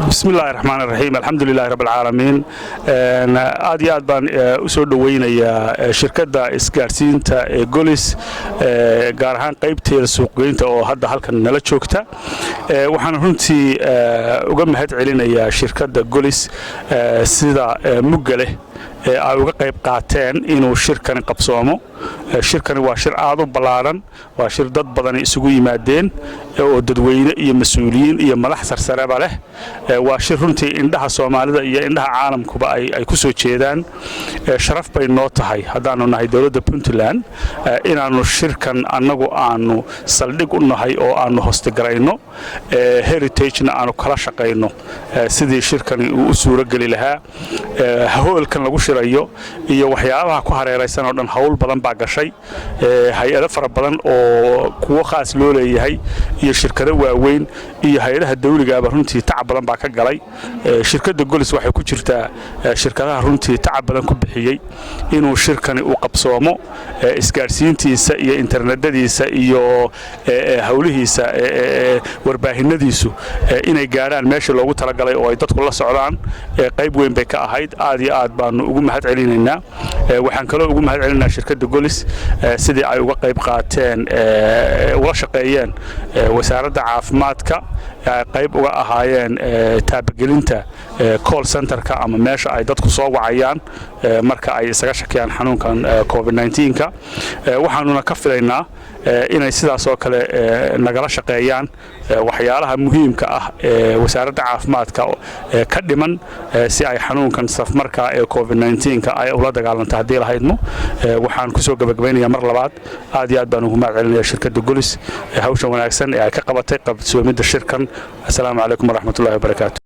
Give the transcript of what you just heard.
بسم الله الرحمن الرحيم الحمد لله رب العالمين aad iyo aad baan u soo dhaweynayaa shirkadda isgaarsiinta ee Golis gaar ahaan qaybteeda suuqgeynta oo hadda halkan nala joogta waxaan runtii uga mahad celinayaa shirkadda Golis sida mugale ay uga qayb qaateen inuu shirkan qabsoomo shirkani waa shir aad u balaaran waa shir dad badan isugu yimaadeen oo dadweyne iyo mas'uuliyiin iyo madax sarsareba leh waa shir runtii indhaha Soomaalida iyo indhaha caalamkuba ay ku soo jeedaan sharaf bay noo tahay hadaanu nahay dawladda Puntland inaanu shirkan annagu aanu saldhig u nahay oo aanu hostegarayno heritage-na aanu kala shaqeyno sidii shirkani uu suuro gali lahaa hawlkan lagu shirayo iyo waxyaabaha ku hareeraysan oo dhan hawl badan baa gashay hay'ado fara badan oo kuwa khaas loo leeyahay iyo shirkado waaweyn iyo hay'adaha dawliga ah runtii tacab badan baa ka galay shirkadda Golis waxay ku jirtaa shirkadaha runtii tacab badan ku bixiyay inuu shirkani uu qabsoomo isgaarsiintiisa iyo internetadiisa iyo hawlihiisa warbaahinadiisu inay gaaraan meesha loogu talagalay oo ay dadku la socdaan qayb weyn bay ka ahayd aad iyo aad baan ugu mahad celinaynaa waxaan kale ugu mahad celinaynaa shirkadda Golis sidii ay uga qayb qaateen wada shaqeeyeen wasaaradda caafimaadka qayb uga ahaayeen taabagelinta call center-ka ama meesha ay dadku soo wacayaan marka ay isaga shakiyaan xanuunkan COVID-19-ka waxaanuna ka filaynaa inay sidaas oo kale nagala shaqeeyaan waxyaalaha muhiimka ah ee wasaaradda caafimaadka ka dhiman si ay xanuunkan safmarka ee COVID-19-ka ay ula dagaalanto hadii la haydmo waxaan ku soo gabagabeynayaa mar labaad aad iyo aad baan ugu mahad celinayaa shirkadda Golis hawshan wanaagsan ee ay ka qabatay qabsoomida shirkan assalaamu calaykum waraxmatullaahi wabarakaatuh